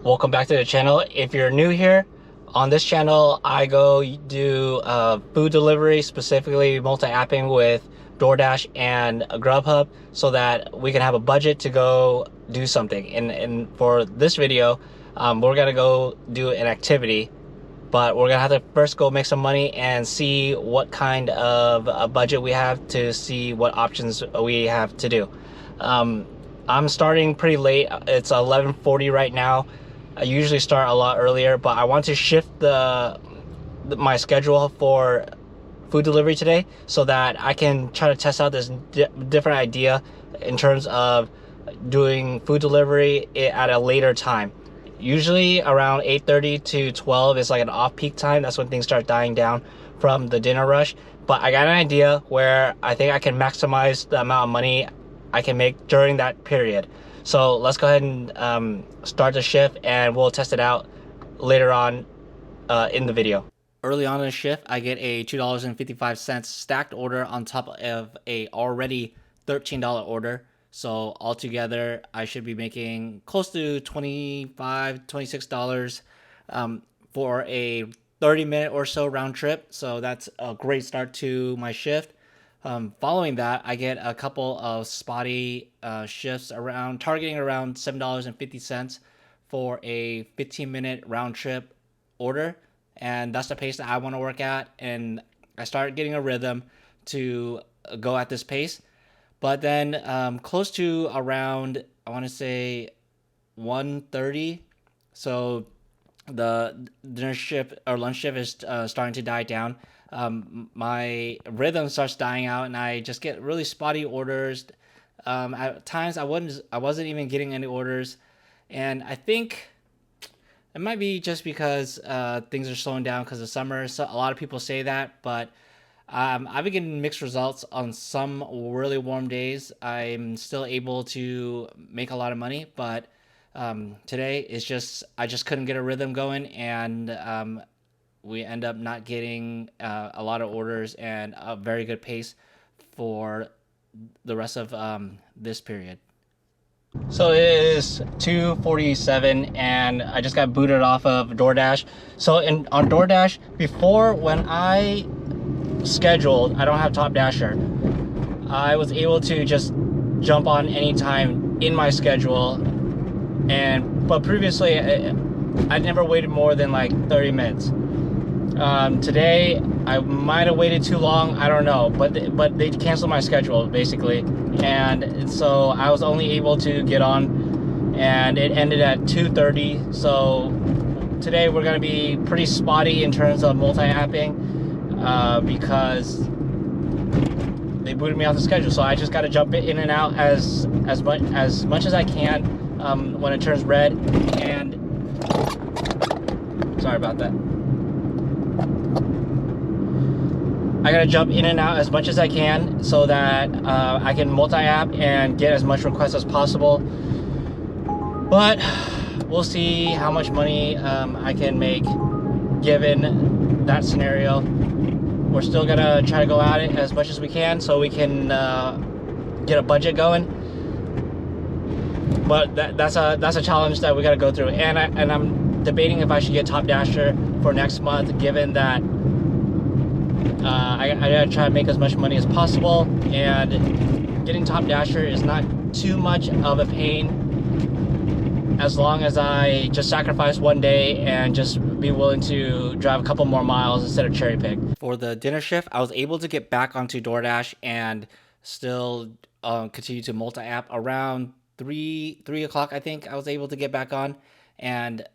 Welcome back to the channel. If you're new here, on this channel I go do food delivery, specifically multi-apping with DoorDash and Grubhub, so that we can have a budget to go do something. And for this video, we're gonna go do an activity, but we're gonna have to first go make some money and see what kind of a budget we have to see what options we have to do. I'm starting pretty late. It's 11:40 right now. I usually start a lot earlier, but I want to shift my schedule for food delivery today so that I can try to test out this different idea in terms of doing food delivery at a later time. Usually around 8:30 to 12 is like an off-peak time. That's when things start dying down from the dinner rush. But I got an idea where I think I can maximize the amount of money I can make during that period. So let's go ahead and start the shift, and we'll test it out later on in the video. Early on in the shift, I get a $2.55 stacked order on top of a already $13 order. So altogether, I should be making close to $25, $26 for a 30-minute or so round trip. So that's a great start to my shift. Following that, I get a couple of spotty shifts around targeting around $7.50 for a 15-minute round trip order, and that's the pace that I want to work at. And I start getting a rhythm to go at this pace. But then close to around, I want to say 1:30, so the dinner shift or lunch shift is starting to die down. My rhythm starts dying out, and I just get really spotty orders. At times, I wasn't even getting any orders, and I think it might be just because things are slowing down because of summer. So a lot of people say that, but I've been getting mixed results. On some really warm days, I'm still able to make a lot of money, but today is just I just couldn't get a rhythm going, and we end up not getting a lot of orders and a very good pace for the rest of this period. So it is 2:47, and I just got booted off of DoorDash. So on DoorDash, before, when I scheduled, I don't have Top Dasher, I was able to just jump on anytime in my schedule, but previously I never waited more than like 30 minutes. Today I might have waited too long, I don't know, but they canceled my schedule basically, and so I was only able to get on, and it ended at 2:30. So today we're going to be pretty spotty in terms of multi-apping because they booted me off the schedule. So I just got to jump in and out as much as I can when it turns red. And sorry about that. I gotta jump in and out as much as I can so that I can multi-app and get as much requests as possible. But we'll see how much money I can make given that scenario. We're still gonna try to go at it as much as we can so we can get a budget going. But that's a challenge that we gotta go through. And I'm debating if I should get Top Dasher for next month, given that I gotta try to make as much money as possible, and getting Top Dasher is not too much of a pain as long as I just sacrifice one day and just be willing to drive a couple more miles instead of cherry pick. For the dinner shift, I was able to get back onto DoorDash and still continue to multi-app around 3 o'clock. I think I was able to get back on, and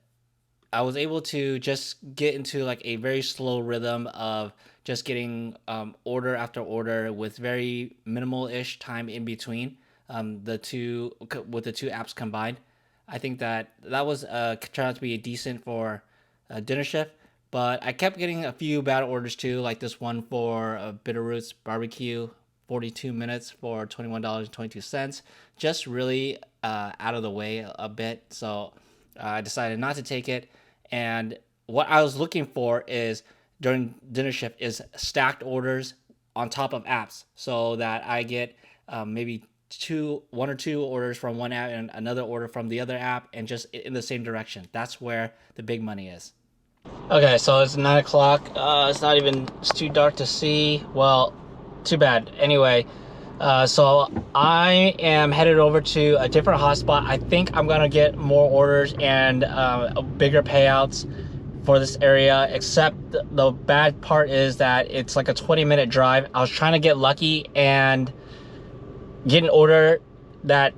I was able to just get into like a very slow rhythm of just getting order after order with very minimal-ish time in between with the two apps combined. I think that was turned out to be decent for a dinner shift, but I kept getting a few bad orders too, like this one for Bitter Roots Barbecue, 42 minutes for $21.22. Just really out of the way a bit, so I decided not to take it. And what I was looking for is during dinner shift is stacked orders on top of apps, so that I get maybe one or two orders from one app and another order from the other app, and just in the same direction. That's where the big money is. Okay, so it's 9 o'clock. It's too dark to see. Well, too bad. Anyway, so I am headed over to a different hotspot. I think I'm gonna get more orders and bigger payouts for this area, except the bad part is that it's like a 20-minute drive. I was trying to get lucky and get an order that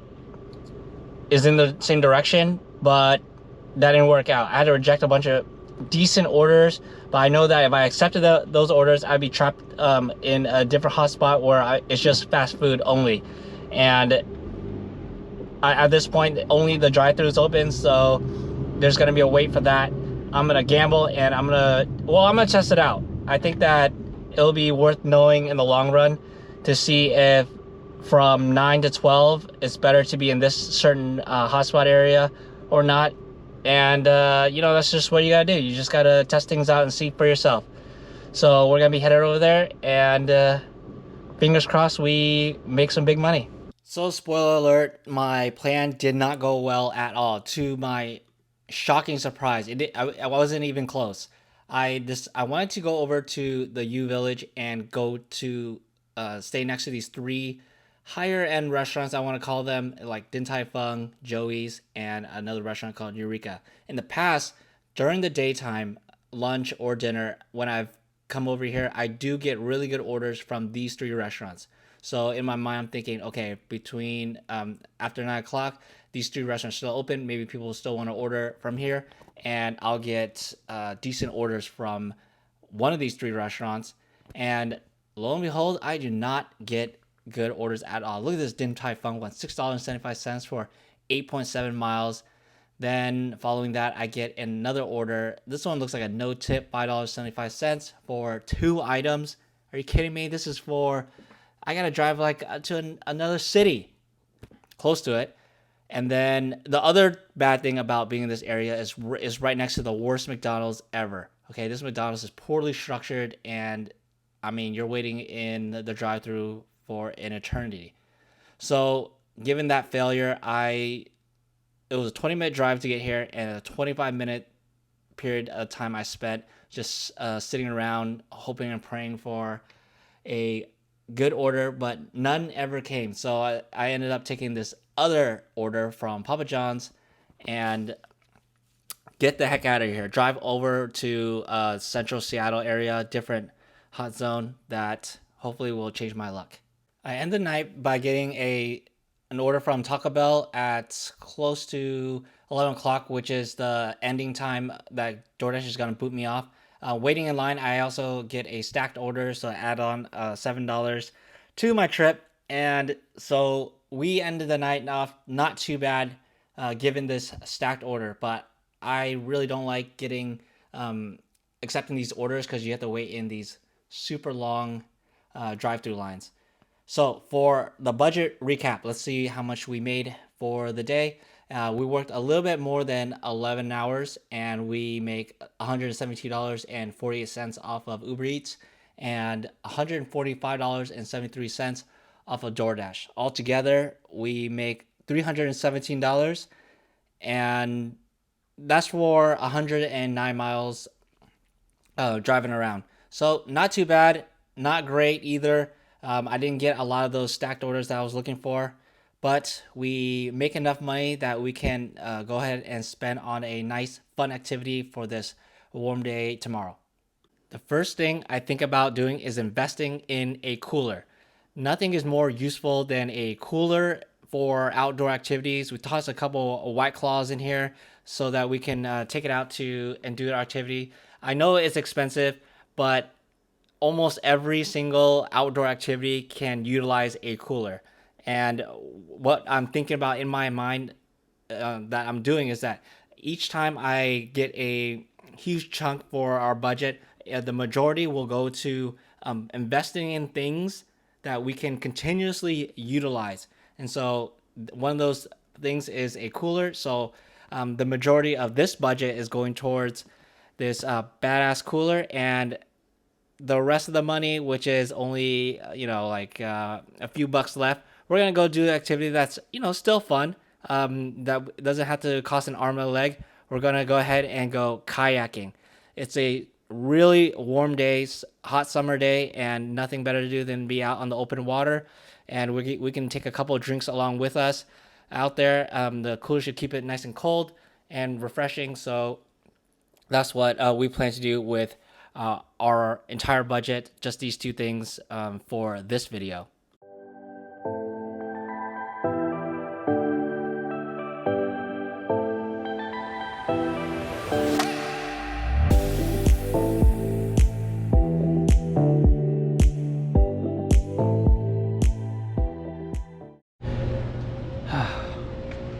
is in the same direction, but that didn't work out. I had to reject a bunch of decent orders, but I know that if I accepted those orders, I'd be trapped in a different hotspot where it's just fast food only. And at this point, only the drive-thru is open, so there's gonna be a wait for that. I'm gonna gamble and I'm gonna test it out. I think that it'll be worth knowing in the long run to see if from 9 to 12 it's better to be in this certain hotspot area or not. And that's just what you gotta do. You just gotta test things out and see for yourself. So we're gonna be headed over there, and fingers crossed we make some big money. So spoiler alert, my plan did not go well at all. To my shocking surprise, I wasn't even close. I wanted to go over to the U Village and go to stay next to these three higher end restaurants, I want to call them, like Din Tai Fung, Joey's, and another restaurant called Eureka. In the past, during the daytime, lunch or dinner, when I've come over here, I do get really good orders from these three restaurants. So in my mind, I'm thinking, okay, between after 9 o'clock, these three restaurants still open. Maybe people will still want to order from here, and I'll get decent orders from one of these three restaurants. And lo and behold, I do not get good orders at all. Look at this Din Tai Fung one, $6.75 for 8.7 miles. Then following that, I get another order. This one looks like a no tip, $5.75 for 2 items. Are you kidding me? This is for, I gotta drive like to another city close to it. And then the other bad thing about being in this area is right next to the worst McDonald's ever. Okay, this McDonald's is poorly structured, and I mean, you're waiting in the drive-thru for an eternity. So given that failure, it was a 20-minute drive to get here, and a 25-minute period of time I spent just sitting around hoping and praying for a good order, but none ever came. So I ended up taking this other order from Papa John's and get the heck out of here. Drive over to central Seattle area, different hot zone that hopefully will change my luck. I end the night by getting an order from Taco Bell at close to 11 o'clock, which is the ending time that DoorDash is going to boot me off. Waiting in line, I also get a stacked order, so I add on $7 to my trip. And so we ended the night off not too bad given this stacked order, but I really don't like accepting these orders because you have to wait in these super long drive-through lines. So for the budget recap, let's see how much we made for the day. We worked a little bit more than 11 hours, and we make $172.48 off of Uber Eats and $145.73 off of DoorDash. Altogether, we make $317, and that's for 109 miles driving around. So not too bad, not great either. I didn't get a lot of those stacked orders that I was looking for, but we make enough money that we can go ahead and spend on a nice, fun activity for this warm day tomorrow. The first thing I think about doing is investing in a cooler. Nothing is more useful than a cooler for outdoor activities. We toss a couple of White Claws in here so that we can take it out and do our activity. I know it's expensive, but almost every single outdoor activity can utilize a cooler. And what I'm thinking about in my mind that I'm doing is that each time I get a huge chunk for our budget, the majority will go to investing in things that we can continuously utilize. And so one of those things is a cooler. So the majority of this budget is going towards this badass cooler, and the rest of the money, which is only a few bucks left, we're gonna go do an activity that's, still fun. That doesn't have to cost an arm and a leg. We're gonna go ahead and go kayaking. It's a really warm day, hot summer day, and nothing better to do than be out on the open water. And we can take a couple of drinks along with us out there. The cooler should keep it nice and cold and refreshing. So that's what we plan to do with our entire budget. Just these two things for this video.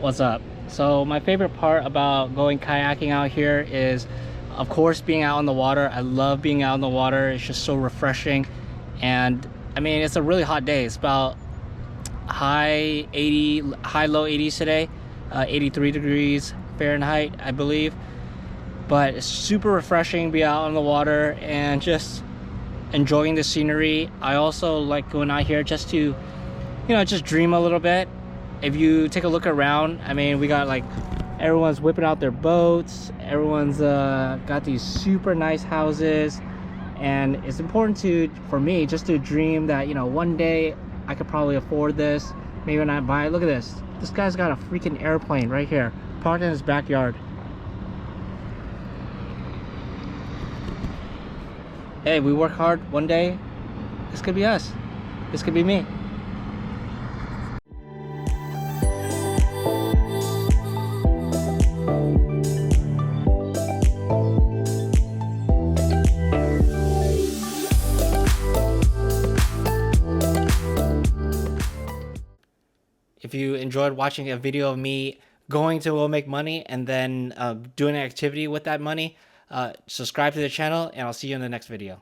What's up? So my favorite part about going kayaking out here is, of course, being out on the water. I love being out on the water. It's just so refreshing. And I mean, it's a really hot day. It's about high low 80s today, 83 degrees Fahrenheit, I believe. But it's super refreshing to be out on the water and just enjoying the scenery. I also like going out here just to, just dream a little bit. If you take a look around, I mean, we got like everyone's whipping out their boats. Everyone's got these super nice houses, and it's important for me just to dream that, one day I could probably afford this. Maybe not buy it. Look at this. This guy's got a freaking airplane right here, parked in his backyard. Hey, we work hard. One day, this could be us. This could be me. If you enjoyed watching a video of me going to go make money and then doing an activity with that money, subscribe to the channel, and I'll see you in the next video.